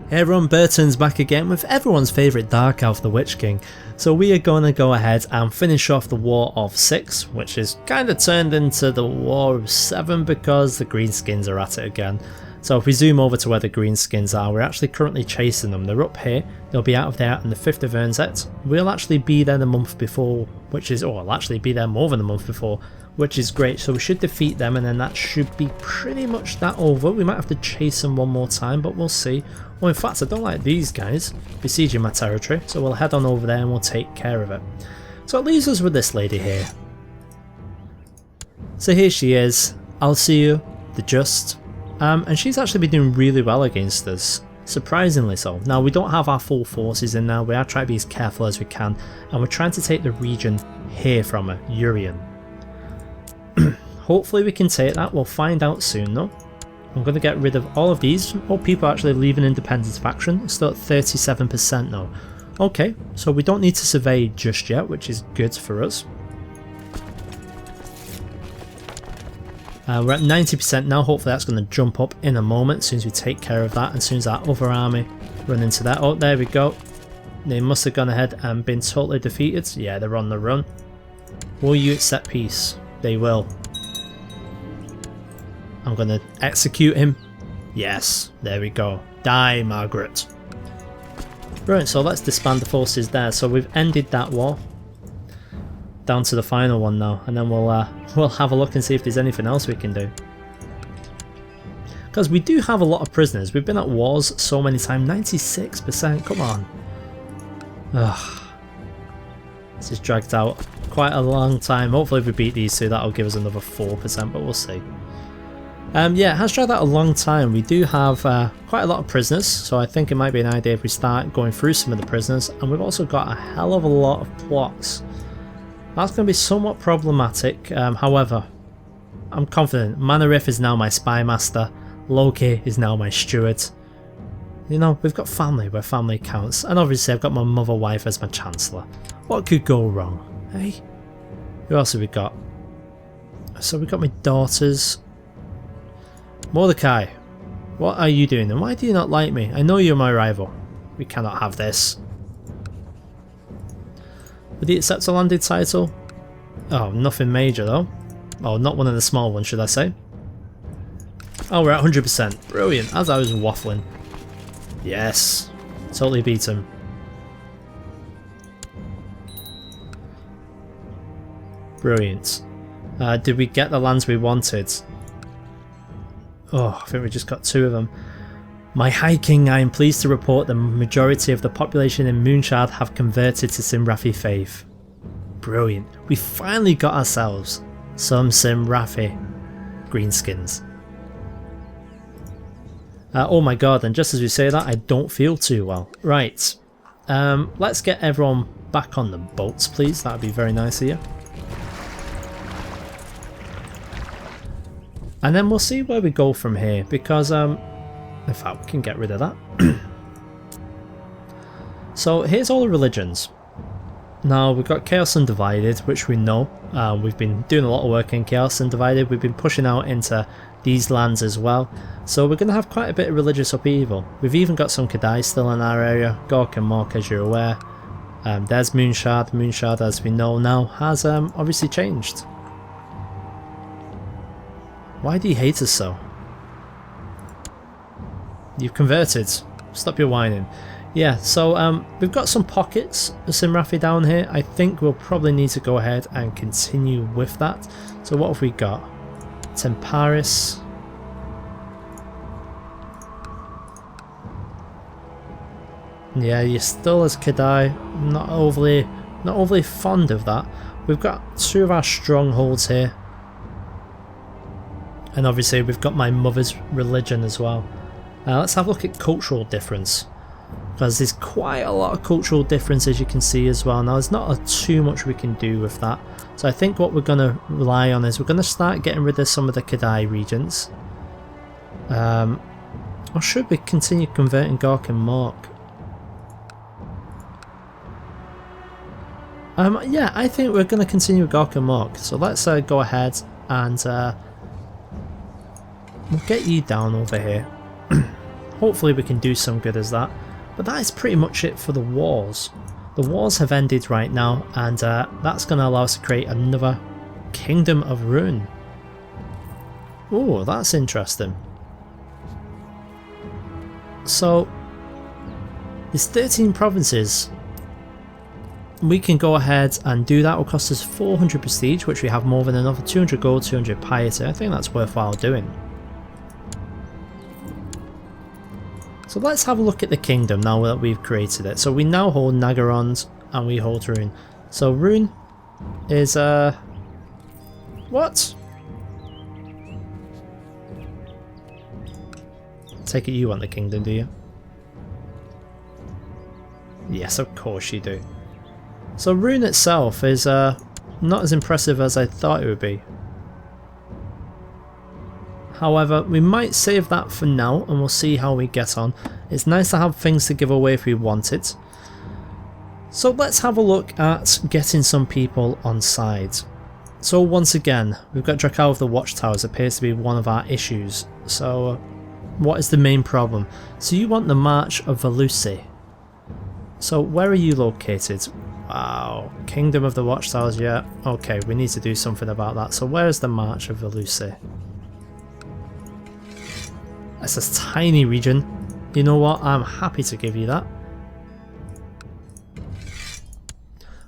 Hey everyone, Burton's back again with everyone's favourite Dark Elf, the Witch King. So we are going to go ahead and finish off the War of 6, which is kind of turned into the War of 7 because the Greenskins are at it again. So if we zoom over to where the Greenskins are, we're actually currently chasing them. They're up here, they'll be out of there on the 5th of Ernzet. We'll actually be there the month before, which is, or I'll actually be there more than a month before, which is great. So we should defeat them and then that should be pretty much that over. We might have to chase them one more time, but we'll see. Well, in fact, I don't like these guys besieging my territory, so we'll head on over there and we'll take care of it. So it leaves us with this lady here. So here she is, I'll see you, the Just. And she's actually been doing really well against us, surprisingly so. Now, we don't have our full forces in now, we are trying to be as careful as we can, and we're trying to take the region here from her, Urian. Hopefully we can take that, we'll find out soon though. I'm going to get rid of all of these. Oh, people are actually leaving Independence faction. It's still at 37% now. Okay, so we don't need to survey just yet, which is good for us. We're at 90% now. Hopefully that's going to jump up in a moment as soon as we take care of that. And as soon as that other army run into that. Oh, there we go. They must have gone ahead and been totally defeated. Yeah, they're on the run. Will you accept peace? They will. I'm going to execute him. Yes, there we go. Die, Margaret. Right, so let's disband the forces there. So we've ended that war. Down to the final one now, and then we'll have a look and see if there's anything else we can do. Because we do have a lot of prisoners. We've been at wars so many times. 96%, come on. Ugh. This is dragged out quite a long time. Hopefully if we beat these two, that'll give us another 4%, but we'll see. Yeah, it has dragged out a long time. We do have quite a lot of prisoners, so I think it might be an idea if we start going through some of the prisoners. And we've also got a hell of a lot of plots. That's going to be somewhat problematic. However, I'm confident. Manarith is now my spy master. Loki is now my steward. You know, we've got family where family counts. And obviously I've got my mother wife as my chancellor. What could go wrong? Hey? Who else have we got? So we've got my daughters. Mordecai, what are you doing and why do you not like me? I know you're my rival. We cannot have this. Would he accept a landed title? Oh, nothing major though. Oh, not one of the small ones, should I say? Oh, we're at 100%. Brilliant, as I was waffling. Yes, totally beat him. Brilliant. Did we get the lands we wanted? Oh, I think we just got 2 of them. My High King, I am pleased to report the majority of the population in Moonshard have converted to Simrathi faith. Brilliant. We finally got ourselves some Simrathi greenskins. Oh my god, and just as we say that, I don't feel too well. Right. Let's get everyone back on the boats, please. That would be very nice of you. And then we'll see where we go from here, because in fact we can get rid of that. So here's all the religions. Now we've got Chaos Undivided, which we know. We've been doing a lot of work in Chaos Undivided. We've been pushing out into these lands as well. So we're going to have quite a bit of religious upheaval. We've even got some Kadai still in our area. Gork and Mork, as you're aware. There's Moonshard. Moonshard, as we know now, has obviously changed. Why do you hate us so? You've converted. Stop your whining. Yeah, so we've got some pockets of Simrathi down here. I think we'll probably need to go ahead and continue with that. So what have we got? Temparis. Yeah, you're still as Kadai. Not overly fond of that. We've got 2 of our strongholds here. And obviously we've got my mother's religion as well. Let's have a look at cultural difference. Because there's quite a lot of cultural difference, as you can see as well. Now there's not too much we can do with that. So I think what we're going to rely on is we're going to start getting rid of some of the Kadai regions. Or should we continue converting Gork and Mork? Yeah, I think we're going to continue with Gork and Mork. So let's go ahead and we'll get you down over here. hopefully we can do some good as that. But that is pretty much it for the wars. The wars have ended right now, and that's going to allow us to create another Kingdom of Ruin. Oh, that's interesting. So, there's 13 provinces. We can go ahead and do that. It will cost us 400 prestige, which we have more than enough. 200 gold, 200 piety. I think that's worthwhile doing. So let's have a look at the kingdom now that we've created it. So we now hold Nagarond and we hold Rune. So Rune is what? Take it you want the kingdom, do you? Yes, of course you do. So Rune itself is not as impressive as I thought it would be. However, we might save that for now and we'll see how we get on. It's nice to have things to give away if we want it. So let's have a look at getting some people on side. So once again, we've got Drakao of the Watchtowers appears to be one of our issues. So what is the main problem? So you want the March of Valusi. So where are you located? Wow, Kingdom of the Watchtowers, yeah. Okay, we need to do something about that. So where is the March of Valusi? It's a tiny region. You know what? I'm happy to give you that.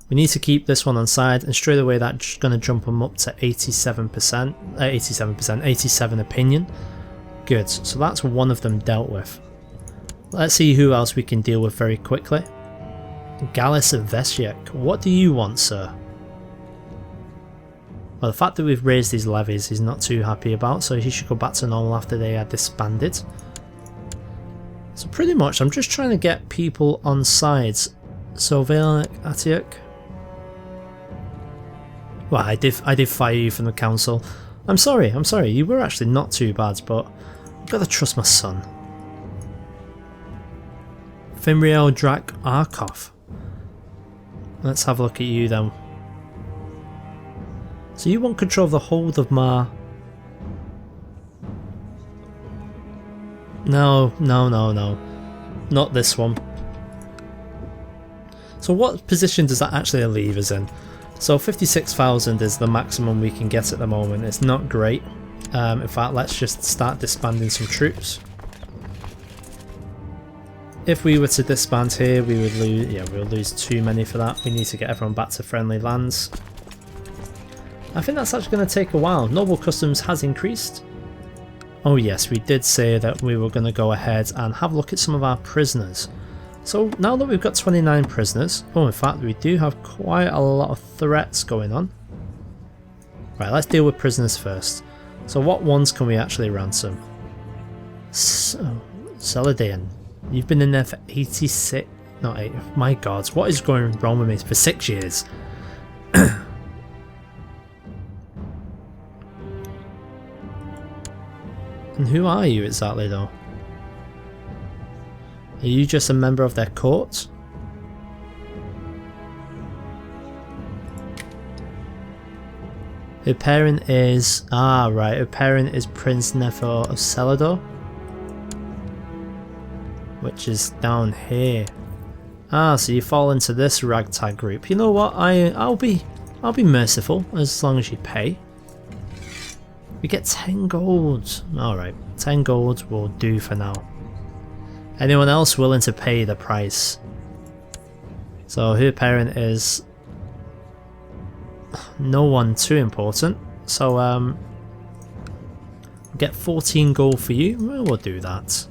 We need to keep this one on side, and straight away that's going to jump them up to 87 opinion. Good, so that's one of them dealt with. Let's see who else we can deal with very quickly. Gallus of Vesiek, what do you want, sir? Well, the fact that we've raised these levies he's not too happy about, so he should go back to normal after they are disbanded. So pretty much I'm just trying to get people on sides. So Vailnik Atiuk. Well, I did fire you from the council. I'm sorry, you were actually not too bad, but I've got to trust my son. Fimriel Drak Arkov. Let's have a look at you then. So you want control of the hold of Mar. No. Not this one. So what position does that actually leave us in? So 56,000 is the maximum we can get at the moment. It's not great. In fact, let's just start disbanding some troops. If we were to disband here, we would lose. Yeah, we'll lose too many for that. We need to get everyone back to friendly lands. I think that's actually going to take a while. Noble customs has increased. Oh yes, we did say that we were going to go ahead and have a look at some of our prisoners. So now that we've got 29 prisoners, oh in fact we do have quite a lot of threats going on. Right, let's deal with prisoners first. So what ones can we actually ransom? Celadon, you've been in there for 86, not 8, my god, what is going wrong with me? For 6 years. And who are you exactly though? Are you just a member of their court? Her parent is... ah right, her parent is Prince Nefer of Celador, which is down here. Ah, so you fall into this ragtag group. You know what, I'll be merciful as long as you pay. We get 10 gold. Alright, 10 gold will do for now. Anyone else willing to pay the price? So her parent is no one too important. So get 14 gold for you. We'll do that.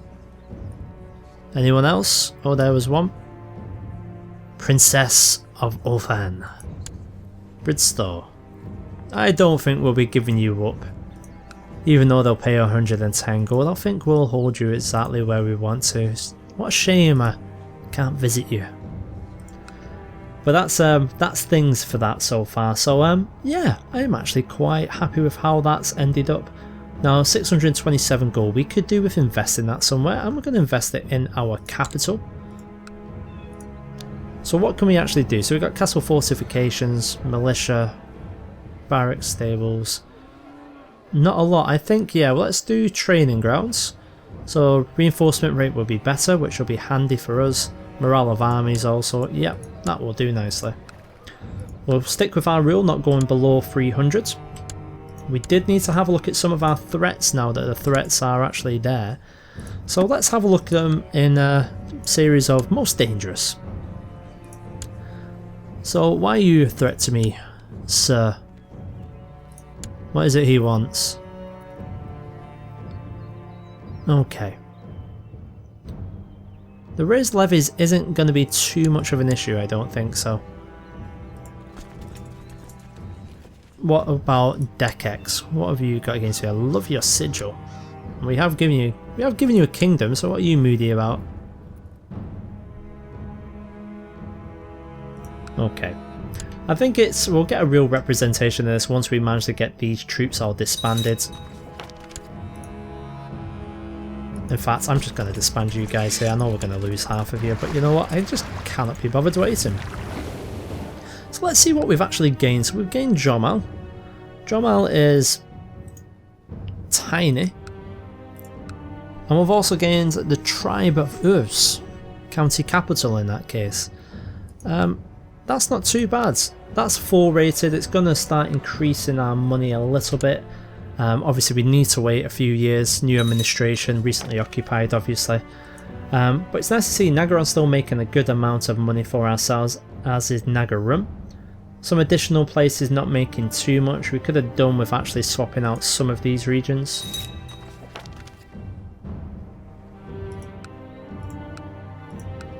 Anyone else? Oh, there was one. Princess of Ulthan. Bridstow. I don't think we'll be giving you up. Even though they'll pay 110 gold, I think we'll hold you exactly where we want to. What a shame I can't visit you. But that's things for that so far. So yeah, I'm actually quite happy with how that's ended up. Now 627 gold, we could do with investing that somewhere, and we're going to invest it in our capital. So what can we actually do? So we've got castle fortifications, militia, barracks, stables. Not a lot, I think. Yeah, well, let's do training grounds. So reinforcement rate will be better, which will be handy for us. Morale of armies also, yep, that will do nicely. We'll stick with our rule, not going below 300. We did need to have a look at some of our threats now that the threats are actually there. So let's have a look at them in a series of most dangerous. So why are you a threat to me, sir? What is it he wants? Okay. The raised levies isn't going to be too much of an issue, I don't think so. What about Dekex? What have you got against you? I love your sigil. We have given you a kingdom, so what are you moody about? Okay. I think we'll get a real representation of this once we manage to get these troops all disbanded. In fact, I'm just going to disband you guys here. I know we're going to lose half of you, but you know what? I just cannot be bothered waiting. So let's see what we've actually gained. So we've gained Jomal. Jomal is tiny. And we've also gained the tribe of Urs, county capital in that case. That's not too bad. That's 4 rated. It's going to start increasing our money a little bit. Obviously we need to wait a few years. New administration, recently occupied obviously. But it's nice to see Nagaron's still making a good amount of money for ourselves, as is Nagarum. Some additional places not making too much. We could have done with actually swapping out some of these regions.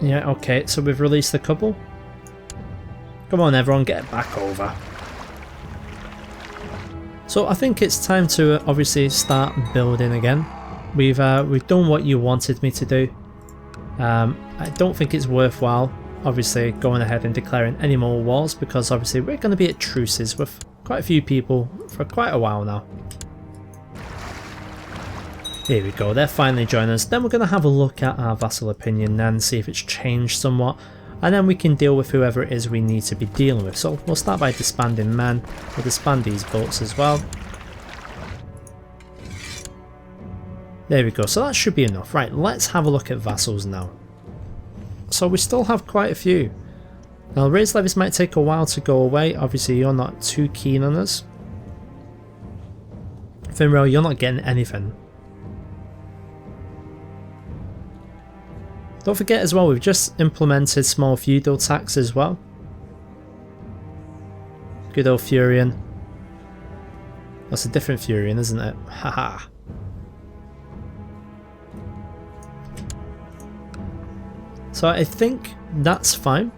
Yeah, okay, so we've released a couple. Come on everyone, get it back over. So I think it's time to obviously start building again. We've done what you wanted me to do. I don't think it's worthwhile obviously going ahead and declaring any more wars, because obviously we're going to be at truces with quite a few people for quite a while now. Here we go, they're finally joining us. Then we're going to have a look at our vassal opinion then, see if it's changed somewhat, and then we can deal with whoever it is we need to be dealing with. So we'll start by disbanding men. We'll disband these boats as well. There we go, so that should be enough. Right, let's have a look at vassals now. So we still have quite a few. Now raised levies might take a while to go away. Obviously you're not too keen on us. Finrail, you're not getting anything. Don't forget as well, we've just implemented small feudal tax as well. Good old Furion. That's a different Furion, isn't it? Haha. So I think that's fine.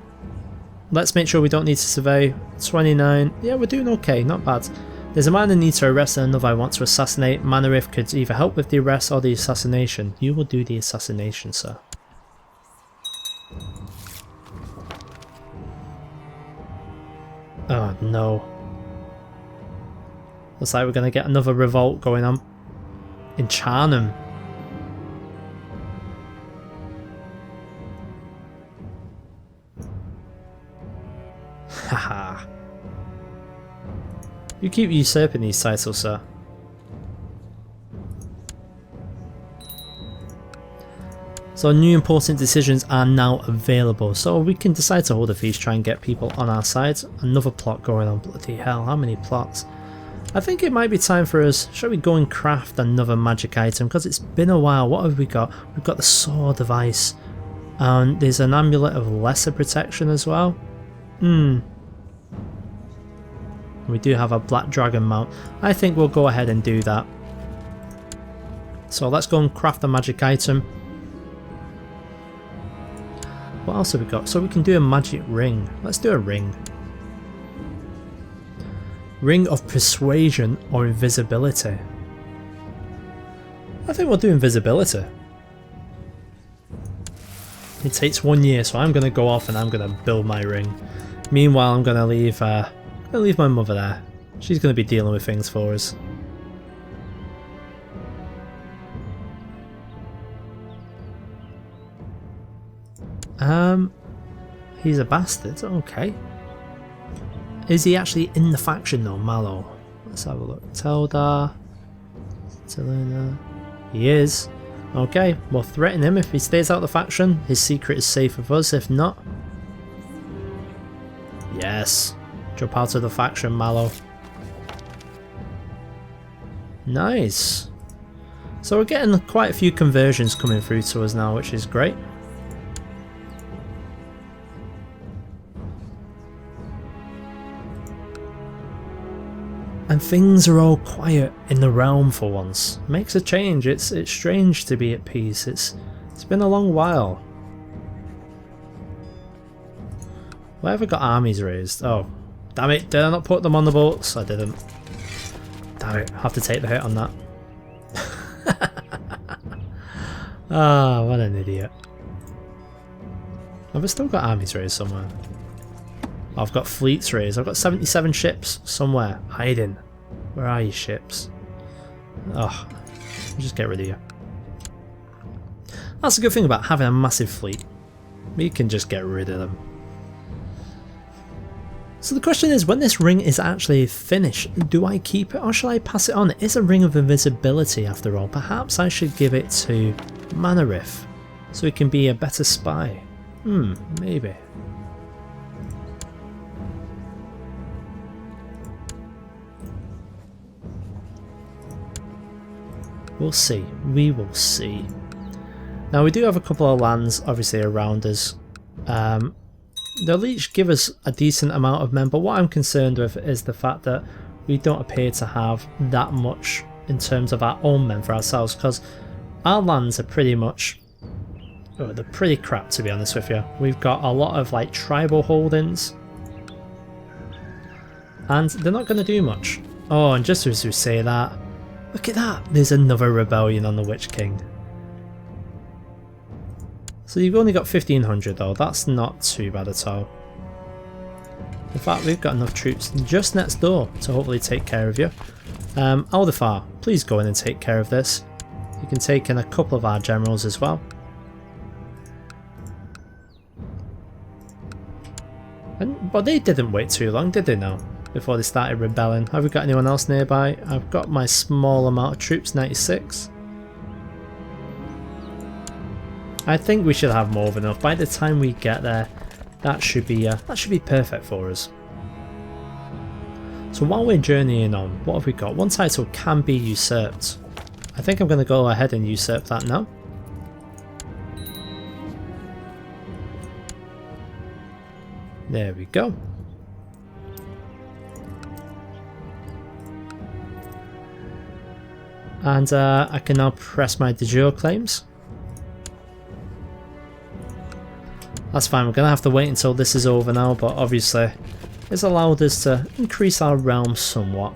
Let's make sure we don't need to survey. 29. Yeah, we're doing okay, not bad. There's a man I need to arrest and another I want to assassinate. Manarif could either help with the arrest or the assassination. You will do the assassination, sir. Oh no. Looks like we're going to get another revolt going on in Charnham. Haha. You keep usurping these titles, sir. So new important decisions are now available, so we can decide to hold a feast, try and get people on our side. Another plot going on, bloody hell, how many plots? I think it might be time for us, shall we go and craft another magic item, because it's been a while. What have we got? We've got the Sword of Ice, and there's an Amulet of Lesser Protection as well. We do have a Black Dragon mount. I think we'll go ahead and do that. So let's go and craft a magic item. What else have we got? So we can do a magic ring. Let's do a ring. Ring of Persuasion or Invisibility. I think we'll do Invisibility. It takes 1 year, so I'm going to go off and I'm going to build my ring. Meanwhile, I'm going to leave my mother there. She's going to be dealing with things for us. He's a bastard, okay. Is he actually in the faction though, Mallow? Let's have a look. Teldar. Telena. He is. Okay, we'll threaten him. If he stays out of the faction, his secret is safe with us. If not... Yes. Jump out of the faction, Mallow. Nice. So we're getting quite a few conversions coming through to us now, which is great. And things are all quiet in the realm for once. Makes a change. It's strange to be at peace. It's been a long while. Where have I got armies raised? Oh, damn it! Did I not put them on the boats? I didn't. Damn it! I have to take the hit on that. Ah, what an idiot. Have I still got armies raised somewhere? I've got fleets raised. I've got 77 ships somewhere hiding. Where are you, ships? Oh, I'll just get rid of you. That's a good thing about having a massive fleet. We can just get rid of them. So the question is, when this ring is actually finished, do I keep it or shall I pass it on? It is a ring of invisibility after all. Perhaps I should give it to Manarif so he can be a better spy. Maybe. We'll see. We will see. Now we do have a couple of lands obviously around us. They'll each give us a decent amount of men, but what I'm concerned with is the fact that we don't appear to have that much in terms of our own men for ourselves, because our lands are pretty much... oh, they're pretty crap, to be honest with you. We've got a lot of like tribal holdings, and they're not going to do much. Oh, and just as we say that, look at that! There's another rebellion on the Witch King. So you've only got 1500 though, that's not too bad at all. In fact, we've got enough troops just next door to hopefully take care of you. Aldefar, please go in and take care of this. You can take in a couple of our generals as well. But they didn't wait too long, did they now? Before they started rebelling. Have we got anyone else nearby? I've got my small amount of troops, 96. I think we should have more than enough. By the time we get there, that should be perfect for us. So while we're journeying on, what have we got? One title can be usurped. I think I'm going to go ahead and usurp that now. There we go. And I can now press my de jure claims. That's fine, we're going to have to wait until this is over now, but obviously it's allowed us to increase our realm somewhat.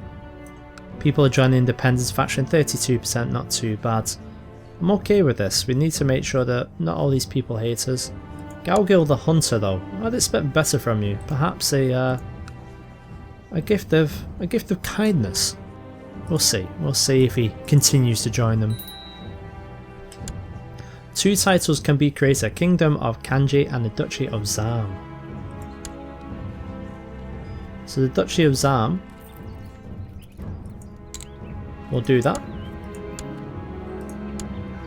People are joining Independence faction, 32%, not too bad. I'm okay with this. We need to make sure that not all these people hate us. Galgil the Hunter though, I'd expect better from you. Perhaps a gift of kindness. We'll see. We'll see if he continues to join them. 2 titles can be created, Kingdom of Kanji and the Duchy of Zam. So the Duchy of Zam, we'll do that.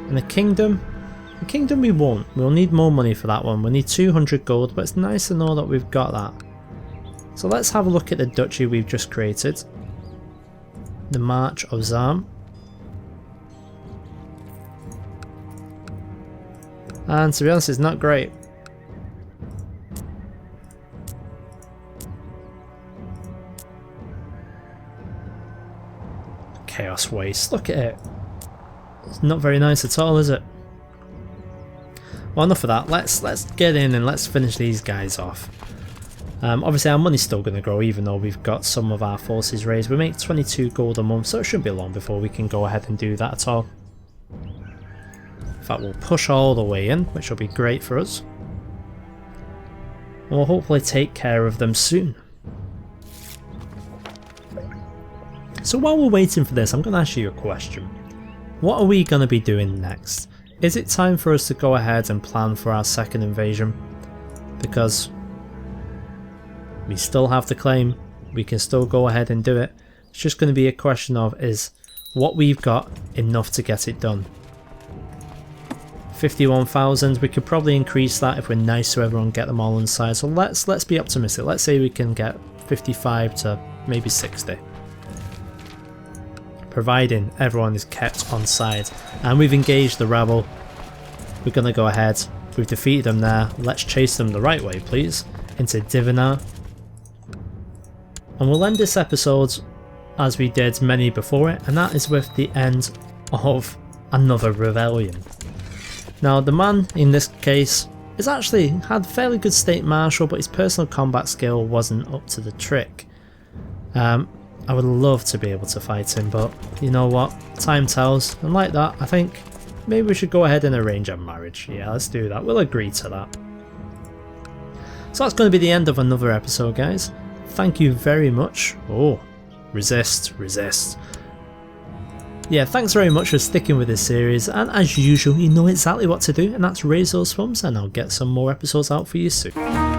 And the Kingdom we won't. We'll need more money for that one. We'll need 200 gold, but it's nice to know that we've got that. So let's have a look at the Duchy we've just created. The March of Zam. And to be honest, it's not great. Chaos Waste, look at it. It's not very nice at all, is it? Well, enough of that. Let's get in and let's finish these guys off. Obviously our money's still going to grow even though we've got some of our forces raised. We make 22 gold a month, so it shouldn't be long before we can go ahead and do that at all. In fact, we'll push all the way in, which will be great for us. And we'll hopefully take care of them soon. So while we're waiting for this, I'm going to ask you a question. What are we going to be doing next? Is it time for us to go ahead and plan for our second invasion? Because we still have the claim, we can still go ahead and do it. It's just going to be a question of, is what we've got enough to get it done? 51,000. We could probably increase that if we're nice to everyone, get them all on side. So let's be optimistic. Let's say we can get 55 to maybe 60. Providing everyone is kept on side. And we've engaged the rabble. We're going to go ahead. We've defeated them there. Let's chase them the right way, please. Into Divinar. And we'll end this episode as we did many before it, and that is with the end of another rebellion. Now the man in this case is actually had fairly good state martial, but his personal combat skill wasn't up to the trick. I would love to be able to fight him, but you know what, time tells, and like that I think maybe we should go ahead and arrange a marriage. Yeah, let's do that, we'll agree to that. So that's going to be the end of another episode, guys. Thank you very much. Oh, resist. Yeah, thanks very much for sticking with this series, and as usual you know exactly what to do, and that's raise those thumbs and I'll get some more episodes out for you soon.